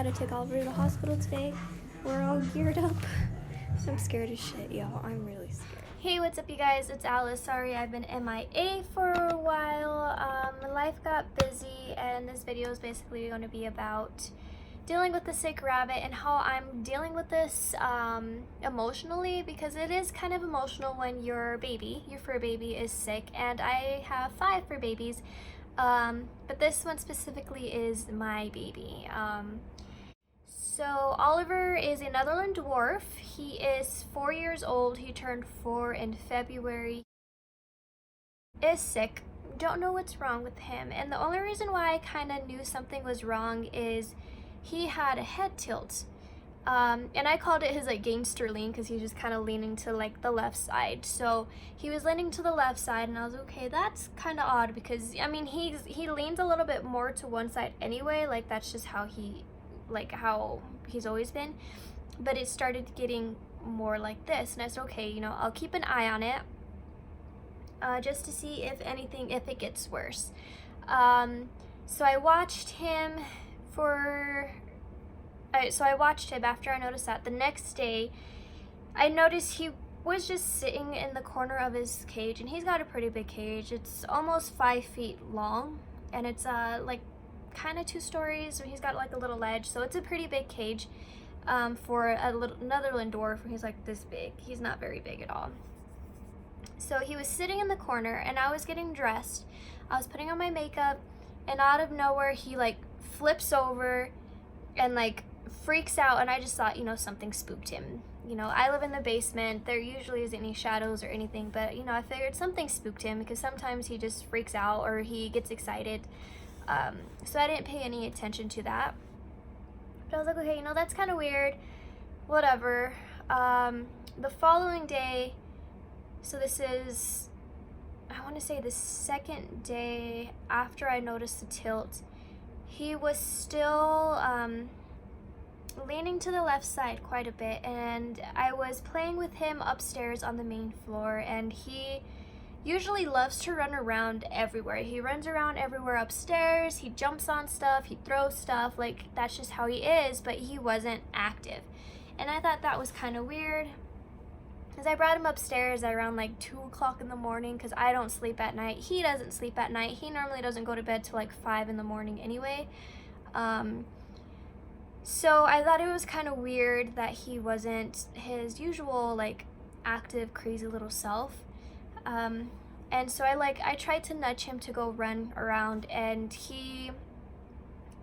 gotta take Oliver to the hospital today. We're all geared up. I'm scared as shit, y'all. I'm really scared. Hey, what's up, you guys? It's Alice. Sorry I've been MIA for a while. Life got busy, and this video is basically going to be about dealing with the sick rabbit and how I'm dealing with this emotionally, because it is kind of emotional when your fur baby is sick, and I have 5 fur babies, but this one specifically is my baby. So Oliver is a Netherland dwarf. He is 4 years old. He turned 4 in February. Is sick. Don't know what's wrong with him, and the only reason why I kind of knew something was wrong is he had a head tilt, and I called it his like gangster lean, because he's just kind of leaning to like the left side. So he was leaning to the left side, and I was okay, that's kind of odd, because I mean he leans a little bit more to one side anyway, like that's just how he's always been, but it started getting more like this, and I said, okay, you know, I'll keep an eye on it, just to see if it gets worse. So I watched him after I noticed that. The next day, I noticed he was just sitting in the corner of his cage, and he's got a pretty big cage. It's almost 5 feet long, and it's like kind of 2 stories, so he's got like a little ledge, so it's a pretty big cage for a little Netherland dwarf. He's like this big. He's not very big at all. So he was sitting in the corner, and I was getting dressed. I was putting on my makeup, and out of nowhere he like flips over and like freaks out, and I just thought, you know, something spooked him. You know, I live in the basement. There usually isn't any shadows or anything, but you know, I figured something spooked him, because sometimes he just freaks out or he gets excited. So I didn't pay any attention to that. But I was like, okay, you know, that's kind of weird. Whatever. The following day, so this is, I want to say the second day after I noticed the tilt, he was still leaning to the left side quite a bit, and I was playing with him upstairs on the main floor, and he usually loves to run around everywhere. He runs around everywhere upstairs, he jumps on stuff, he throws stuff, like that's just how he is, but he wasn't active. And I thought that was kind of weird, because I brought him upstairs around like 2 o'clock in the morning, because I don't sleep at night. He doesn't sleep at night. He normally doesn't go to bed till like 5 in the morning anyway. So I thought it was kind of weird that he wasn't his usual like active, crazy little self. And so I tried to nudge him to go run around, and he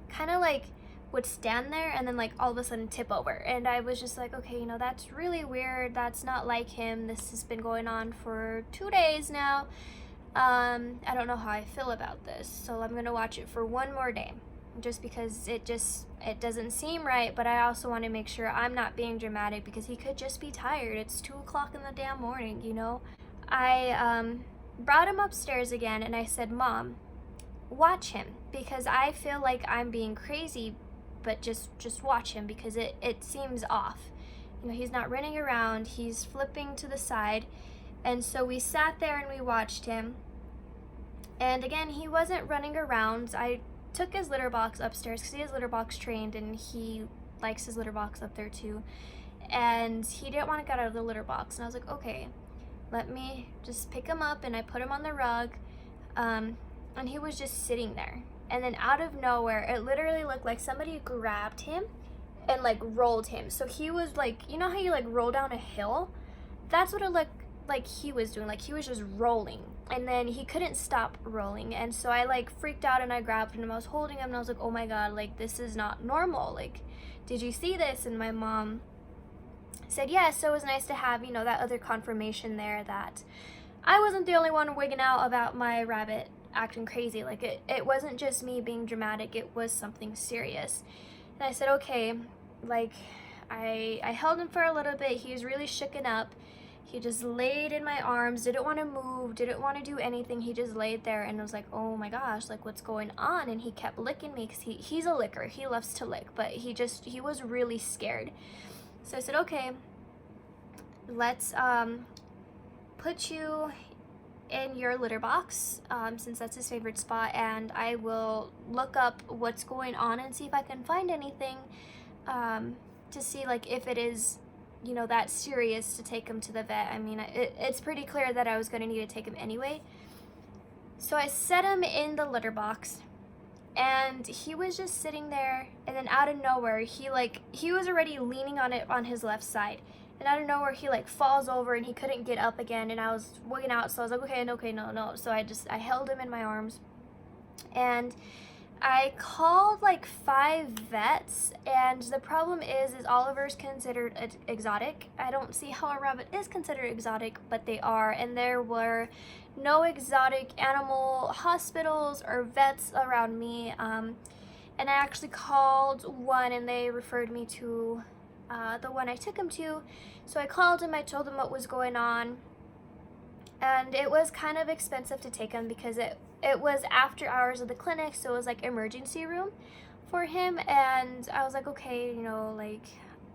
kind of like would stand there and then like all of a sudden tip over, and I was just like, okay, you know, that's really weird. That's not like him. This has been going on for 2 days now. I don't know how I feel about this, so I'm gonna watch it for 1 more day, just because it doesn't seem right, but I also want to make sure I'm not being dramatic, because he could just be tired. It's 2 o'clock in the damn morning, you know. I brought him upstairs again, and I said, Mom, watch him, because I feel like I'm being crazy, but just watch him, because it seems off. You know, he's not running around, he's flipping to the side. And so we sat there and we watched him, and again, he wasn't running around. I took his litter box upstairs, because he is litter box trained, and he likes his litter box up there too, and he didn't want to get out of the litter box, and I was like, okay, let me just pick him up, and I put him on the rug, and he was just sitting there. And then out of nowhere, it literally looked like somebody grabbed him and like rolled him. So he was like, you know how you like roll down a hill? That's what it looked like he was doing. Like he was just rolling, and then he couldn't stop rolling. And so I like freaked out, and I grabbed him, and I was holding him, and I was like, oh my God, like this is not normal. Like, did you see this? And my mom said yes. So it was nice to have, you know, that other confirmation there that I wasn't the only one wigging out about my rabbit acting crazy. Like it wasn't just me being dramatic, it was something serious. And I said, okay, like I held him for a little bit. He was really shooken up. He just laid in my arms, didn't want to move, didn't want to do anything. He just laid there, and I was like, oh my gosh, like what's going on? And he kept licking me, because he's a licker. He loves to lick, but he was really scared. So I said, okay, let's put you in your litter box, since that's his favorite spot, and I will look up what's going on and see if I can find anything, to see like if it is, you know, that serious to take him to the vet. I mean, it's pretty clear that I was going to need to take him anyway. So I set him in the litter box, and he was just sitting there, and then out of nowhere, he was already leaning on it on his left side, and out of nowhere, he like falls over, and he couldn't get up again, and I was wigging out, so I was like, okay, no. So I held him in my arms, and I called like 5 vets, and the problem is Oliver's considered exotic. I don't see how a rabbit is considered exotic, but they are, and there were no exotic animal hospitals or vets around me, and I actually called one, and they referred me to the one I took him to. So I called him, I told him what was going on, and it was kind of expensive to take him because it was after hours of the clinic, so it was like emergency room for him, and I was like, okay, you know, like,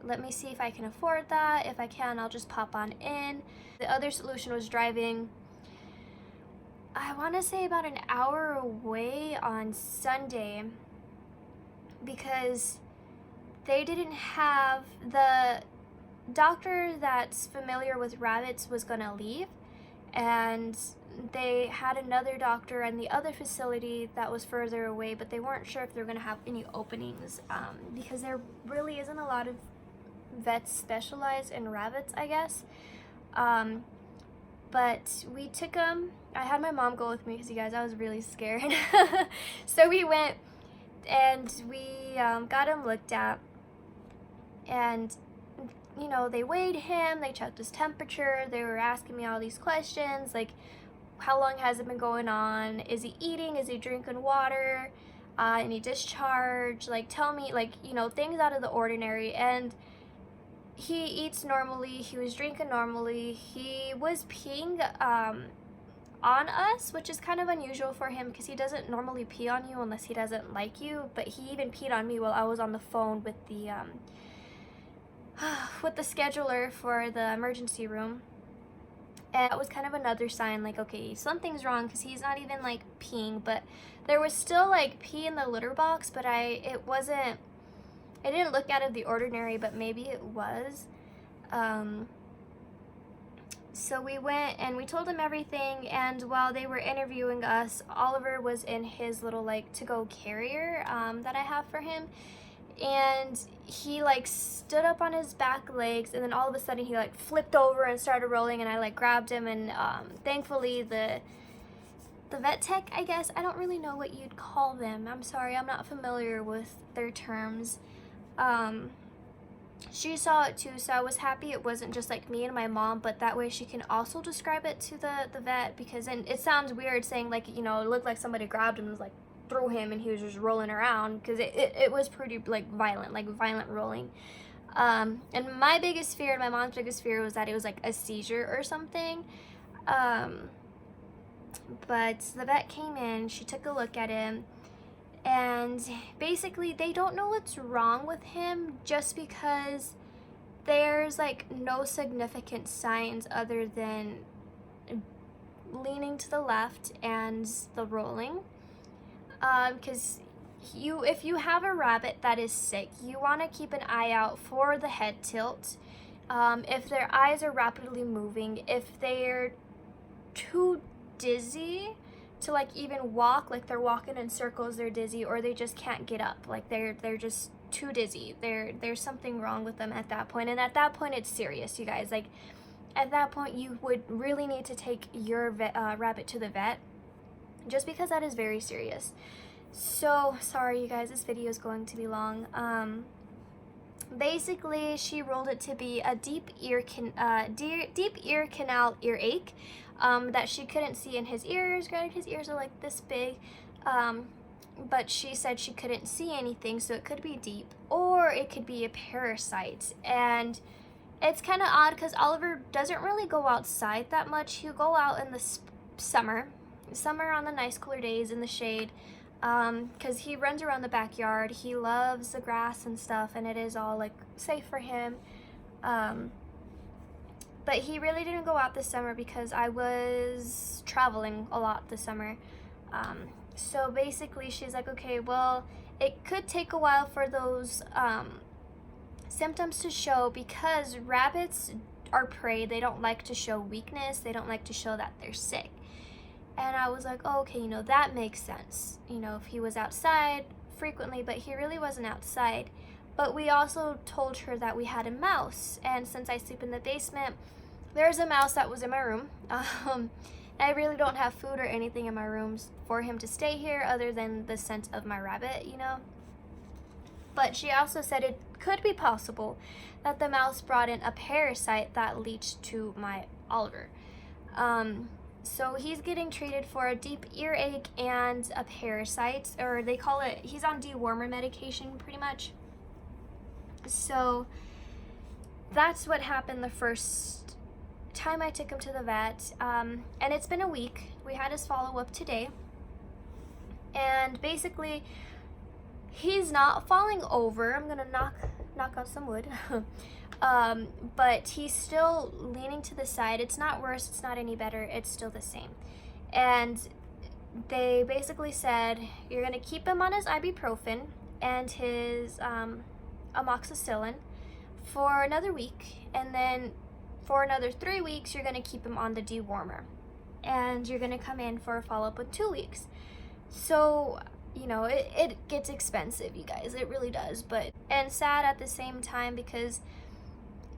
let me see if I can afford that. If I can, I'll just pop on in. The other solution was driving, I want to say about an hour away on Sunday, because they didn't have, the doctor that's familiar with rabbits was gonna leave, and they had another doctor in the other facility that was further away, but they weren't sure if they were going to have any openings, because there really isn't a lot of vets specialized in rabbits, I guess. But we took them. I had my mom go with me because, you guys, I was really scared. So we went, and we got him looked at, and you know, they weighed him, they checked his temperature, they were asking me all these questions, like, how long has it been going on? Is he eating? Is he drinking water? Any discharge? Like, tell me, like, you know, things out of the ordinary. And he eats normally. He was drinking normally. He was peeing on us, which is kind of unusual for him because he doesn't normally pee on you unless he doesn't like you. But he even peed on me while I was on the phone with the scheduler for the emergency room. And that was kind of another sign, like, okay, something's wrong, because he's not even like peeing, but there was still like pee in the litter box, but it didn't look out of the ordinary, but maybe it was. So we went and we told him everything, and while they were interviewing us, Oliver was in his little like to-go carrier that I have for him, and he like stood up on his back legs, and then all of a sudden he like flipped over and started rolling, and I like grabbed him, and thankfully the vet tech, I guess, I don't really know what you'd call them, I'm sorry, I'm not familiar with their terms, she saw it too, so I was happy it wasn't just like me and my mom, but that way she can also describe it to the vet, because then it sounds weird saying like, you know, it looked like somebody grabbed him and was like threw him and he was just rolling around, because it was pretty like violent rolling, and my biggest fear and my mom's biggest fear was that it was like a seizure or something, but the vet came in, she took a look at him, and basically they don't know what's wrong with him just because there's like no significant signs other than leaning to the left and the rolling. Because if you have a rabbit that is sick, you want to keep an eye out for the head tilt, if their eyes are rapidly moving, if they're too dizzy to like even walk, like they're walking in circles, they're dizzy, or they just can't get up, like they're just too dizzy, there's something wrong with them at that point, and at that point it's serious, you guys. Like, at that point you would really need to take your rabbit to the vet, just because that is very serious. So sorry, you guys, this video is going to be long. Basically, she ruled it to be a deep ear canal earache, that she couldn't see in his ears. Granted, his ears are like this big, but she said she couldn't see anything, so it could be deep, or it could be a parasite. And it's kind of odd because Oliver doesn't really go outside that much. He'll go out in the summer on the nice cooler days in the shade, because he runs around the backyard. He loves the grass and stuff, and it is all like safe for him. But he really didn't go out this summer because I was traveling a lot this summer. So basically she's like, okay, well, it could take a while for those symptoms to show, because rabbits are prey. They don't like to show weakness. They don't like to show that they're sick. And I was like, oh, okay, you know, that makes sense. You know, if he was outside frequently, but he really wasn't outside. But we also told her that we had a mouse. And since I sleep in the basement, there's a mouse that was in my room. I really don't have food or anything in my rooms for him to stay here other than the scent of my rabbit, you know. But she also said it could be possible that the mouse brought in a parasite that leached to my Oliver. So he's getting treated for a deep earache and a parasite, or they call it, he's on dewormer medication pretty much. So that's what happened the first time I took him to the vet. And it's been a week. We had his follow-up today. And basically, he's not falling over. I'm gonna knock on some wood. But he's still leaning to the side. It's not worse, it's not any better, it's still the same. And they basically said, you're gonna keep him on his ibuprofen and his amoxicillin for another week, and then for another 3 weeks you're gonna keep him on the dewormer, and you're gonna come in for a follow-up with 2 weeks. So, you know, it gets expensive, you guys, it really does, and sad at the same time, because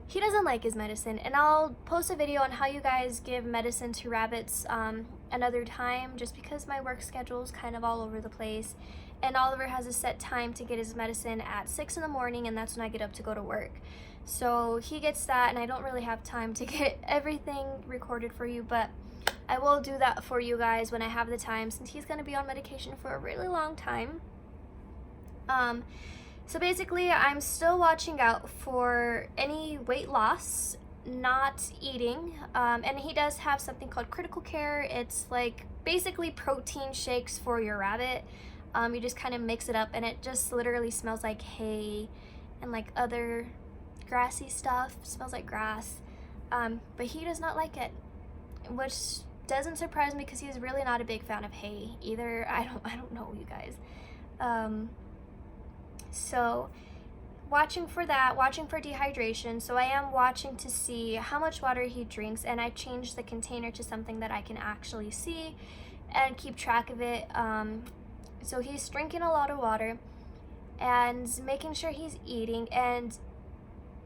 he doesn't like his medicine. And I'll post a video on how you guys give medicine to rabbits another time, just because my work schedule is kind of all over the place, and Oliver has a set time to get his medicine at 6 in the morning, and that's when I get up to go to work. So he gets that, and I don't really have time to get everything recorded for you, but I will do that for you guys when I have the time, since he's going to be on medication for a really long time. So basically, I'm still watching out for any weight loss, not eating, and he does have something called critical care. It's like basically protein shakes for your rabbit. You just kind of mix it up, and it just literally smells like hay and like other grassy stuff. It smells like grass, but he does not like it, which doesn't surprise me, because he's really not a big fan of hay either. I don't know, you guys. So watching for that, watching for dehydration. So I am watching to see how much water he drinks, and I changed the container to something that I can actually see and keep track of it. So he's drinking a lot of water and making sure he's eating. And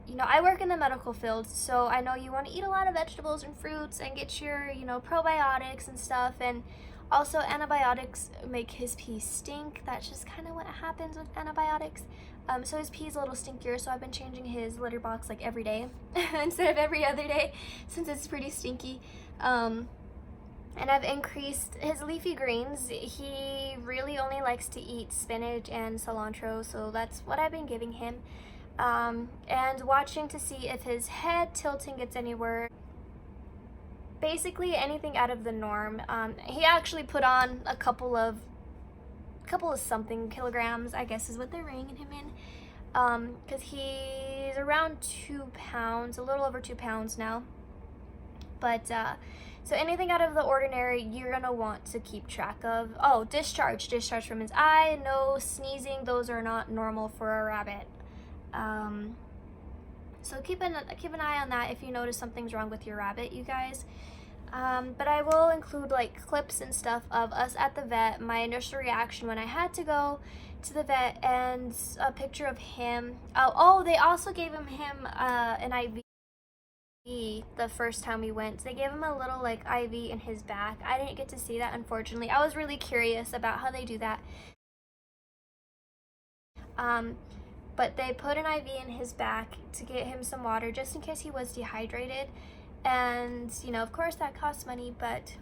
you know, I work in the medical field, so I know you want to eat a lot of vegetables and fruits and get your, you know, probiotics and stuff. And also, antibiotics make his pee stink. That's just kind of what happens with antibiotics. So his pee is a little stinkier, so I've been changing his litter box like every day instead of every other day, since it's pretty stinky. And I've increased his leafy greens. He really only likes to eat spinach and cilantro, so that's what I've been giving him. And watching to see if his head tilting gets anywhere. Basically anything out of the norm. He actually put on a couple of something kilograms, I guess is what they're weighing him in, because he's around 2 pounds, a little over 2 pounds now. But so anything out of the ordinary you're gonna want to keep track of. Oh, discharge from his eye, no sneezing, those are not normal for a rabbit. So keep an eye on that if you notice something's wrong with your rabbit, you guys. But I will include like clips and stuff of us at the vet, my initial reaction when I had to go to the vet, and a picture of him. Oh, they also gave him an IV the first time we went. They gave him a little like IV in his back. I didn't get to see that, unfortunately. I was really curious about how they do that. But they put an IV in his back to get him some water just in case he was dehydrated. And, you know, of course that costs money, but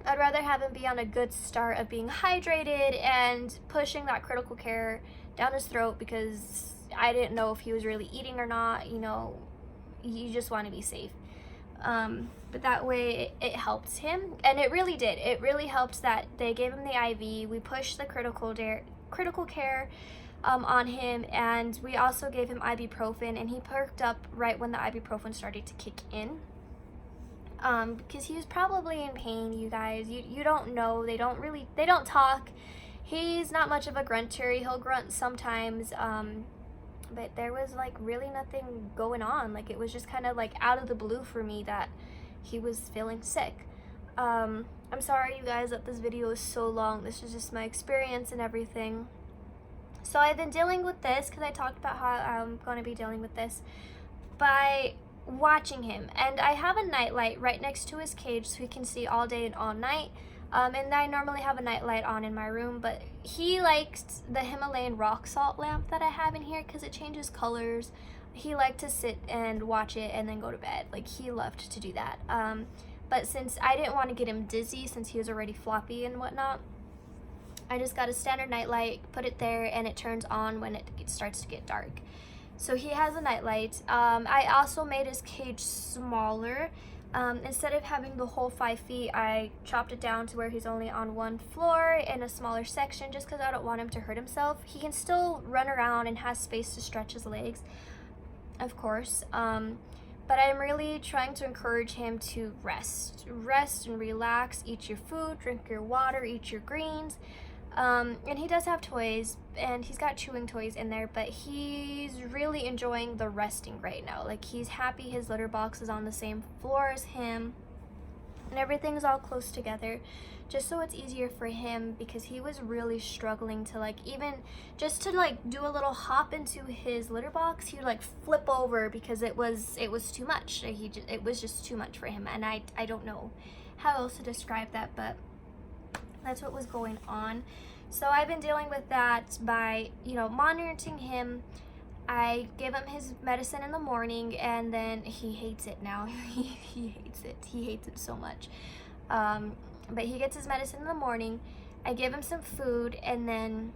I'd rather have him be on a good start of being hydrated and pushing that critical care down his throat, because I didn't know if he was really eating or not. You know, you just want to be safe. But that way it helped him, and it really did. It really helped that they gave him the IV. We pushed the critical care. on him, and we also gave him ibuprofen, and he perked up right when the ibuprofen started to kick in. Because he was probably in pain, you guys. You don't know. They don't talk. He's not much of a grunter. He'll grunt sometimes, but there was like really nothing going on. Like, it was just kind of like out of the blue for me that he was feeling sick. I'm sorry, you guys, that this video is so long. This is just my experience and everything. So I've been dealing with this, because I talked about how I'm going to be dealing with this, by watching him. And I have a nightlight right next to his cage so he can see all day and all night. And I normally have a nightlight on in my room, but he liked the Himalayan rock salt lamp that I have in here because it changes colors. He liked to sit and watch it and then go to bed. Like, he loved to do that. But since I didn't want to get him dizzy, since he was already floppy and whatnot, I just got a standard nightlight, put it there, and it turns on when it starts to get dark. So he has a nightlight. I also made his cage smaller. Instead of having the whole 5 feet, I chopped it down to where he's only on one floor in a smaller section, just because I don't want him to hurt himself. He can still run around and has space to stretch his legs, of course. But I'm really trying to encourage him to rest and relax, eat your food, drink your water, eat your greens. And he does have toys, and he's got chewing toys in there, but he's really enjoying the resting right now. Like, he's happy his litter box is on the same floor as him, and everything's all close together, just so it's easier for him, because he was really struggling to, like, even just to, like, do a little hop into his litter box. He'd, like, flip over because it was too much. It was just too much for him, and I don't know how else to describe that, but that's what was going on. So I've been dealing with that by, monitoring him. I give him his medicine in the morning, and then he hates it now. He hates it. He hates it so much. But he gets his medicine in the morning. I give him some food, and then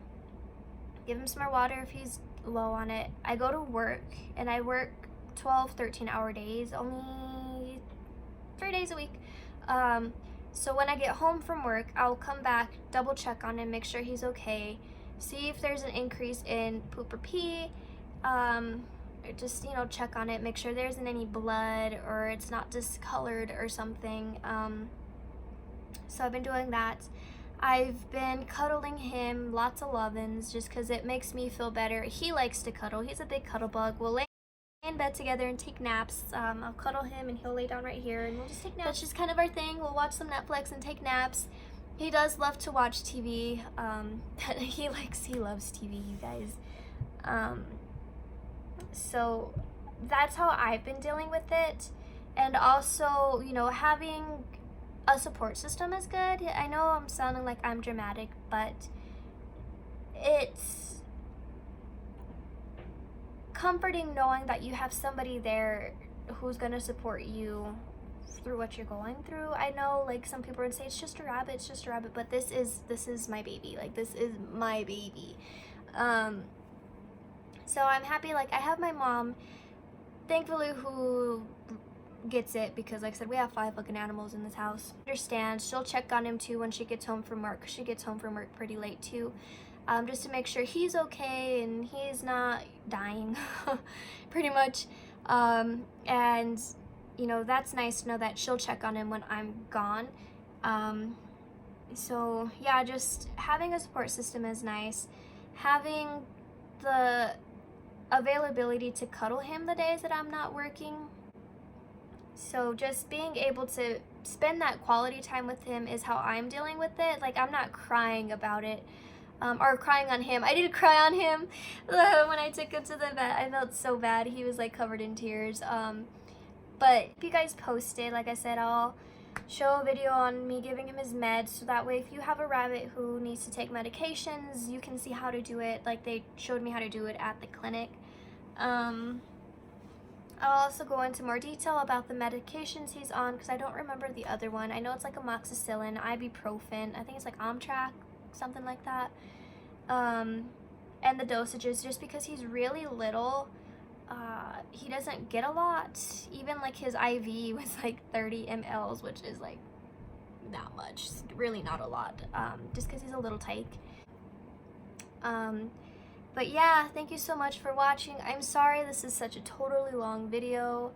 give him some more water if he's low on it. I go to work, and I work 12, 13-hour days, only 3 days a week. So when I get home from work, I'll come back, double check on him, make sure he's okay, see if there's an increase in poop or pee, just, check on it, make sure there isn't any blood or it's not discolored or something. So I've been doing that. I've been cuddling him, lots of love-ins, just because it makes me feel better. He likes to cuddle. He's a big cuddle bug. We'll lay in bed together and take naps. I'll cuddle him and he'll lay down right here and we'll just take naps. That's just kind of our thing. We'll watch some Netflix and take naps. He does love to watch TV. He loves TV, you guys. So that's how I've been dealing with it. And also, having a support system is good. I know I'm sounding like I'm dramatic, but it's comforting knowing that you have somebody there who's gonna support you through what you're going through. I know, like, some people would say it's just a rabbit, but this is my baby. Like, this is my baby. So I'm happy. Like, I have my mom, thankfully, who gets it, because like I said, we have 5 fucking animals in this house. Understands. She'll check on him too when she gets home from work. She gets home from work pretty late too. Just to make sure he's okay and he's not dying, pretty much. And, that's nice to know that she'll check on him when I'm gone. So, yeah, just having a support system is nice. Having the availability to cuddle him the days that I'm not working. So just being able to spend that quality time with him is how I'm dealing with it. Like, I'm not crying about it. Or crying on him. I did cry on him when I took him to the vet. I felt so bad. He was like covered in tears. But if you guys posted, like I said, I'll show a video on me giving him his meds, so that way if you have a rabbit who needs to take medications, you can see how to do it. Like, they showed me how to do it at the clinic. I'll also go into more detail about the medications he's on, because I don't remember the other one. I know it's like amoxicillin, ibuprofen, I think it's like Omtrac, something like that. And the dosages, just because he's really little, he doesn't get a lot. Even like his IV was like 30 mLs, which is like not much, really not a lot, just because he's a little tyke. But yeah, thank you so much for watching. I'm sorry this is such a totally long video.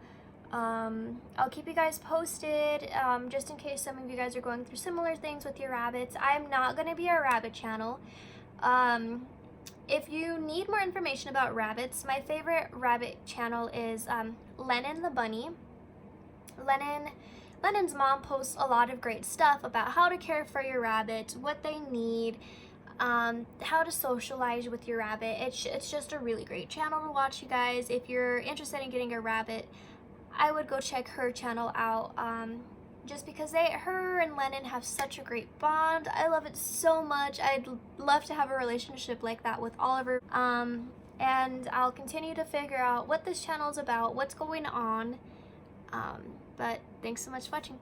I'll keep you guys posted, just in case some of you guys are going through similar things with your rabbits. I'm not going to be a rabbit channel. If you need more information about rabbits, my favorite rabbit channel is Lennon the Bunny. Lennon's mom posts a lot of great stuff about how to care for your rabbit, what they need, how to socialize with your rabbit. It's just a really great channel to watch, you guys. If you're interested in getting a rabbit, I would go check her channel out, just because her and Lennon have such a great bond. I love it so much. I'd love to have a relationship like that with Oliver. And I'll continue to figure out what this channel is about, what's going on. But thanks so much for watching.